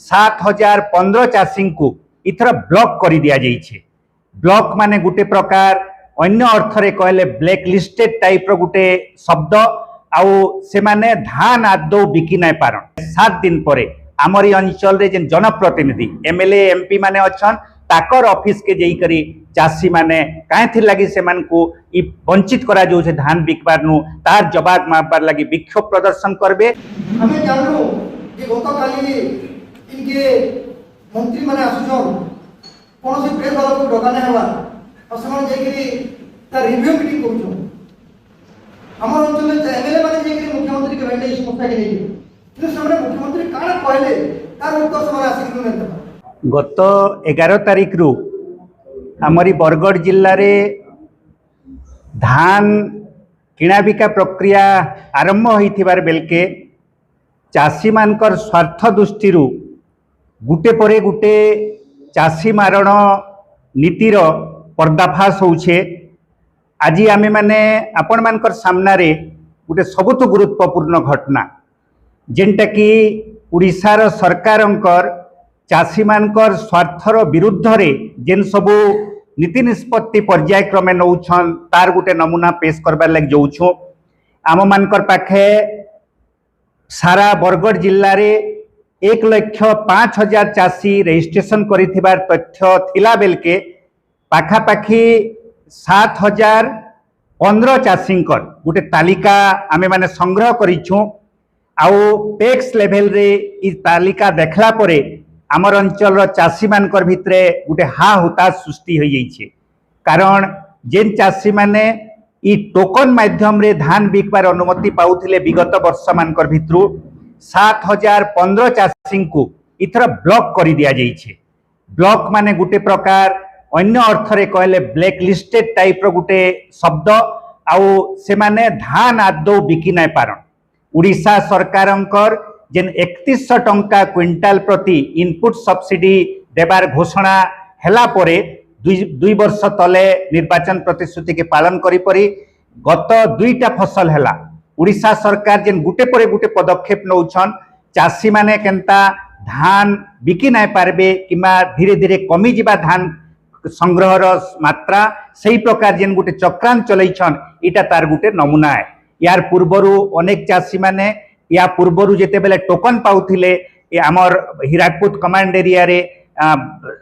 7015 चाषी को ether block कर दिया जाइए। ब्लॉक माने गुटे प्रकार अन्य अर्थरे कहले ब्लैक लिस्टेड टाइप रो गुटे शब्द आउ से माने धान आदौ बिकी नाय पारन। 7 दिन परे आमरी अंचल रे जेन जनप्रतिनिधि एमएलए एमपी माने अछन ताकर ऑफिस के जेई करी चाषी माने काहे लगी से मान को इ वंचित करा जो छे धान बिकबार नु तार जवाब मारबार लगी विक्षोभ प्रदर्शन करबे। हमें जानलो जे गत काली इनके मंत्री माने आसुछन कोन से प्रेस वाला को डका नै हवा और समान जे करी ता रिव्यू मीटिंग करूछन। हमर अंचल में एमएलए माने जे करी मुख्यमंत्री के भेटे इस समस्या के नहीं कि सामने मुख्यमंत्री काना कहले तार उत्तर समय आसी कि नै। गत 11 तारिख रु आमरी बरगढ़ जिल्ला रे धान किणा बिका प्रक्रिया आरंभ होइथिबार बेलके चाषी मानकर स्वार्थ दृष्टि गुटे परे गुटे चाषी मारण नीतिर पर्दाफाश होउछे। आज आमे माने आपण मानकर सामना रे गुटे सबुठ गुरुत्वपूर्ण घटना जेनटा कि उड़ीसार सरकारंकर चाषी मानकर स्वार्थर विरुद्ध रे जेन सबू नीति निष्पत्ति पर्यायक्रमे नौछन तार गुटे नमूना पेश करबार लग जाऊछु। आम मानकर पाखे सारा बरगढ़ जिल्ला रे 1,05,000 चाषी रजिस्ट्रेशन करिथिबार तथ्य थिला बेलके पाखापाखी 7,015 चाषींकर गुटे तालिका आमे माने संग्रह करिछु। आउ पेक्स लेवल रे इ तालिका देखला परे आमर अंचल चाषी मानकर भितरे गुटे हा हुताश सृष्टि हो जाइए। कारण जेन चाषी माने इ टोकन माध्यम रे धान बिकबार अनुमति पाउथिले विगत वर्ष मानकर भितरु 7,015 चाषी को इथर ब्लॉक कर दिया जाइए। ब्लॉक माने गुटे प्रकार अन्य अर्थरे कहले ब्लैक लिस्टेड टाइप रो गुटे शब्द आउ से माने धान आदौ बिकी नाय पारन। उड़ीसा सरकारंकर जेन 3100 टंका क्विंटाल प्रति इनपुट सब्सिडी देबार घोषणा हेला परे दुई वर्ष तले निर्वाचन प्रतिश्रुति के पालन करी परी गत 2टा फसल हेला उड़ीसा सरकार जेन गुटे परे गुटे पदक्षेप नौछन चाषी माने केनता धान बिकी नाय पारबे किमा धीरे धीरे कमी जिबा धान संग्रहर मात्रा सही प्रकार जेन गुटे चक्रांत चलैछन इटा तार गुटे नमूना है। यार पूर्वरु अनेक चाषी माने या पूर्वरु जेते बेले टोकन पाउथिले आमर हीराकुद कमांड एरिया रे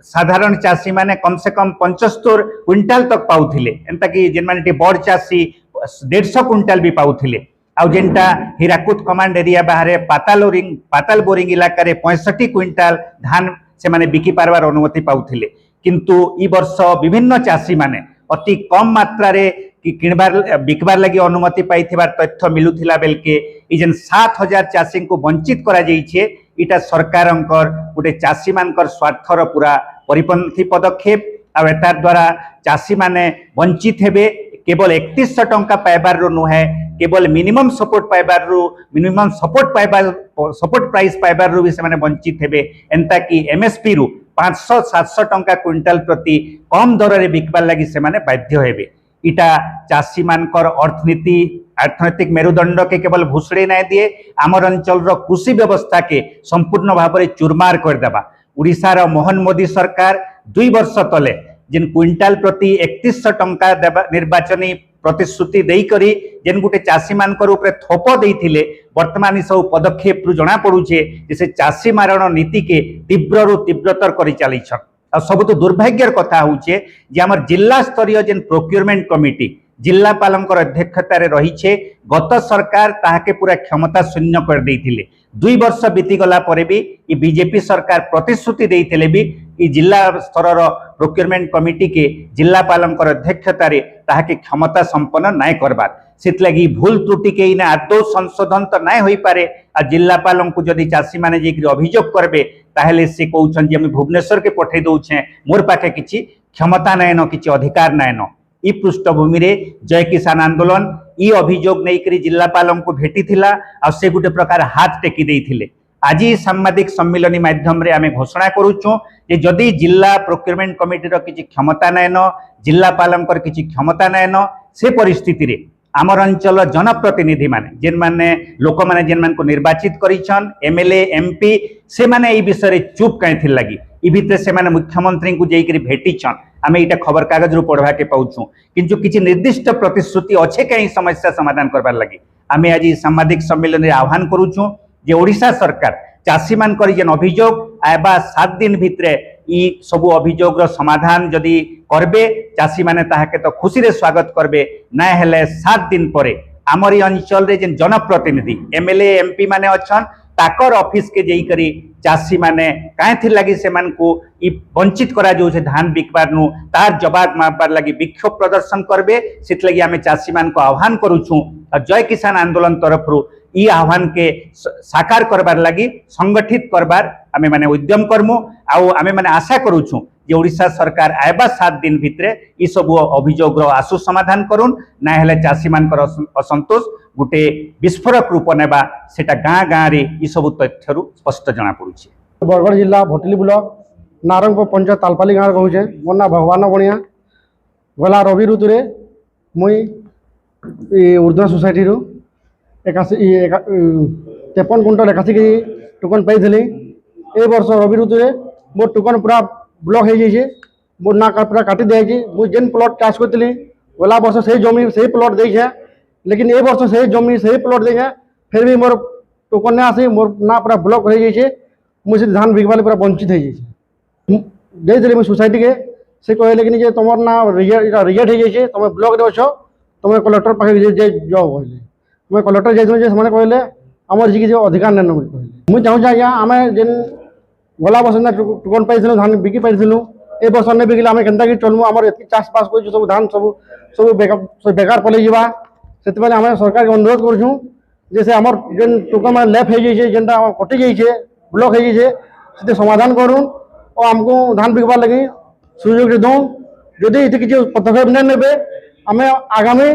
साधारण चाषी माने कम से कम 75 क्विंटाल तक पाउथिले एंता कि जेन माने बड़ चाषी 150 क्विंटाल भी पाउथिले। आउ जेनटा हीराकुद कमांड एरिया बाहर पाताल बोरिंग इलाका रे 65 क्विंटाल धान से माने बिकी पारबार अनुमति पाउथिले। किंतु ई वर्ष विभिन्न चाषी माने अति कम मात्रा रे कि किणबार बिकबार लगी अनुमति पाइथिबार तथ्य मिलुथिला बेलके ई जेन 7,000 चाषी को वंचित करा जाइछे इटा सरकारंकर गुटे चाषी मानकर स्वार्थर पूरा परिपंथी पदक्षेप। आ एतार द्वारा चाषी माने वंचित हेबे केवल 3100 टंका पाइबार रो नुहे केवल मिनिमम सपोर्ट पाइबार रो मिनिमम सपोर्ट प्राइस पाइबार रो भी से माने वंचित हेबे एंता कि एमएसपी रु 500-700 टंका क्विंटाल प्रति कम दर रे बिकबार लगी से माने बाध्य हेबे। इटा चाषी मानकर अर्थनैतिक मेरुदंड के केवल भूसड़े ना दिए आमर अंचल कृषि व्यवस्था के संपूर्ण भाव में चूरमार कर देबा। उड़ीसार मोहन मोदी सरकार 2 वर्ष तले जेन क्विंटाल प्रति 3100 टंका देबा निर्वाचनी प्रतिश्रुति देई करी जेन गुटे चाषी मानकर ऊपर थोप देइथिले वर्तमान सब पदक्षेप रु जना पड़ुछे जे से चाषी मारण नीति के तीव्र रु तीव्रतर करी चलीछन। सबुठ दुर्भाग्यर कथा होचे जे हमर जिला स्तरीय जेन प्रोक्योरमेंट कमिटी जिलापालंकर अध्यक्षतार रही गत सरकार ताहाके पूरा क्षमता शून्य कर देइथिले। 2 वर्ष बीती गला परे भी ई बीजेपी सरकार प्रतिश्रुति देइथिले भी ई जिला स्तर प्रोक्योरमेंट कमिटी के जिलापालंकर अध्यक्षतार ताहाके क्षमता संपन्न नाय करबार सेत लगी भूल त्रुटि के इना आदौ संशोधन तो नाय होई पारे। आ जिलापाल को जदि चाषी माने जे अभियोग करबे ताहेले से कहउछन जे हम भुवनेश्वर के पठे दउछे मोर पाखे किछि क्षमता नाय न किछि अधिकार नाय न। ई पृष्ठभूमि रे जय किसान आंदोलन ई अभियोग नै करी जिलापाल को भेटी थिला आ से गुटे प्रकार हाथ टेकी देइथिले। आज सांबादिक सम्मेलन माध्यम रे आमे घोषणा करूछु जे जदि जिला प्रोक्योरमेंट कमिटी रो किछि क्षमता नाय न जिलापालंकर किछि क्षमता नाय न से परिस्थिति रे आमर अंचल जनप्रतिनिधि माने जेन माने लोक माने जेन मान को निर्वाचित करिछन एमएलए एमपी से माने ई विषय रे चुप काहे थिल लागी ई भितर से माने मुख्यमंत्री को जेई करी भेटिछन आमे इटा खबर कागज रु पढ़वा के पाउछु किंतु किछि निर्दिष्ट प्रतिश्रुति अच्छे कहीं समस्या समाधान करबार लगी आमे आज सांबादिक सम्मेलन रे आह्वान करूछु जे ओडिशा सरकार चाषी मान करी जेन अभियोग आबा 7 दिन भितरे ई सबु अभियोग रो समाधान जदि करबे चाषी माने ताहाके तो खुशी रे स्वागत करबे ना हेले 7 दिन परे आमरी अंचल रे जेन जनप्रतिनिधि एमएलए एमपी माने अछन ताकर ऑफिस के जेई करी चाषी माने काहे थी लगी से मान को ई वंचित करा जो से धान बिकबार नु तार जवाब मारबार लगी विक्षोभ प्रदर्शन करबे सेत लगी आमे चाषी मान को आह्वान करूछु और जय किसान आंदोलन तरफ रु ई आह्वान के साकार करबार लगी संगठित करबार आमे माने उद्यम करमु आउ आमे माने आशा करूछु जे ओडिशा सरकार आयबा 7 दिन भितरे ई सब अभियोग रो आसु समाधान करून ना हेले चाषी मान कर असंतोष गुटे विस्फोरक रूप नेबा सेटा गाँ गाँ रे ई सब तथ्य रु स्पष्ट जना पड़ुछि। बरगढ़ जिला भटली ब्लॉक नारंगपुर पंचायत तालपाली गाँव कहूचे मोर ना भगवान बणिया गला रवि ऋतु रे मुई उर्दू सोसाइटी रु 53 क्विंटल 81 केजी टोकन पाई ए वर्ष रवि ऋतु रे मोर टोकन पूरा ब्लॉक हो जाइए मोर ना पूरा काटी दिखाई मुझे जेन प्लट चाष करी गला वर्ष से जमी से प्लट दे लेकिन ए वर्ष से जमी से प्लट दे फिर भी मोर टोकन नहीं आसी मोर ना पूरा ब्लॉक हो जाइए मुझे धान बिकवा पूरा वंचित हो जाइए मुझे सोसाइटी के से कहले कि तुम ना रिजेक्ट हो जाइए तुम ब्लॉक रे अच्छ तुम कलेक्टर पाखे जाओ कहले मैं कलेक्टर जाइए कहले आमर जी अधिकार नहीं कहले मुझे चाहूँ आज्ञा आम जेन गला वर्ष टोकन पाई धान बिकी पाई ए वर्ष नहीं बिकले आम के चलमु आम चाष पास कर सब धान सब सब बेकार पलि जावा से आम सरकार के अनुरोध करूँ जैसे आमर जेन टोकन मैं लेफ्ट हो जाइए जेनटा कटि जाइए ब्लॉक हो जाइए समाधान करूँ और आमको धान बिकबार लगी सुजोग दूँ जदि ये किसी पदक्षेप नहीं नेबे आम आगामी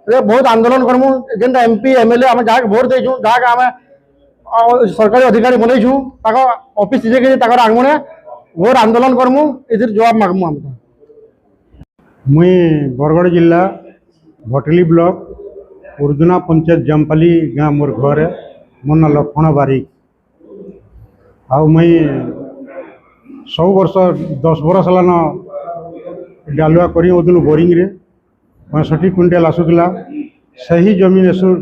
बहुत आंदोलन करमु जेनटा एमपी एमएलए आम जहाँ भोट देचु जहाँ आम सरकारी अधिकारी बनईछु ऑफिस आगमने घोर आंदोलन करमु इधर जवाब मागमु आम मुई बरगढ़ जिला भटली ब्लॉक उर्दुना पंचायत जमपाली गाँ मोर घर मोर ना लक्ष्मण बारिक आउ मुई सब वर्ष 10 बरस हलान डालुआ करी ओदुनु बोरिंग रे 65 क्विंटल आसूला सही जमीन एसु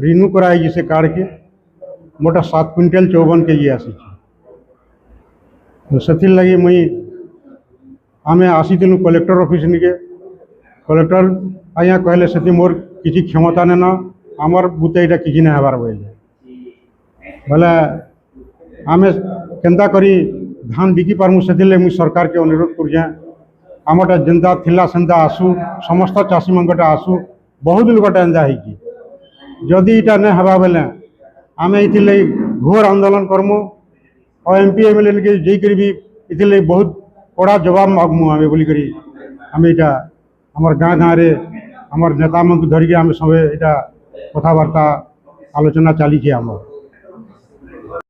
रिन्यू कराई से कार्ड के मोटा 7 क्विंटल 54 केजी आसी तो से लगी मुई आम आसी कलेक्टर ऑफिस निके कलेक्टर आज्ञा कहले से मोर किसी क्षमता नहीं न आमर बुते यहाँ किसी नहीं हबार बोले बोले आम केन्ता करी धान बिकी पारमु से मुई सरकार के अनुरोध कर आमटा जेन्ता थिला सेन्ता आसू समस्त चाषी मंगटा आसू बहुत लोगटा एंजा जदि इटा नहीं हवा बेले आम ये घोर आंदोलन करमु और एमपी एमएलए के जाकर भी ये बहुत कड़ा जवाब मागमु आम बोलिकी आम यहाँ आमर गाँ गाँव रे आमर नेता मन धरिकी आम सब यहाँ कथबार्ता आलोचना चली आमर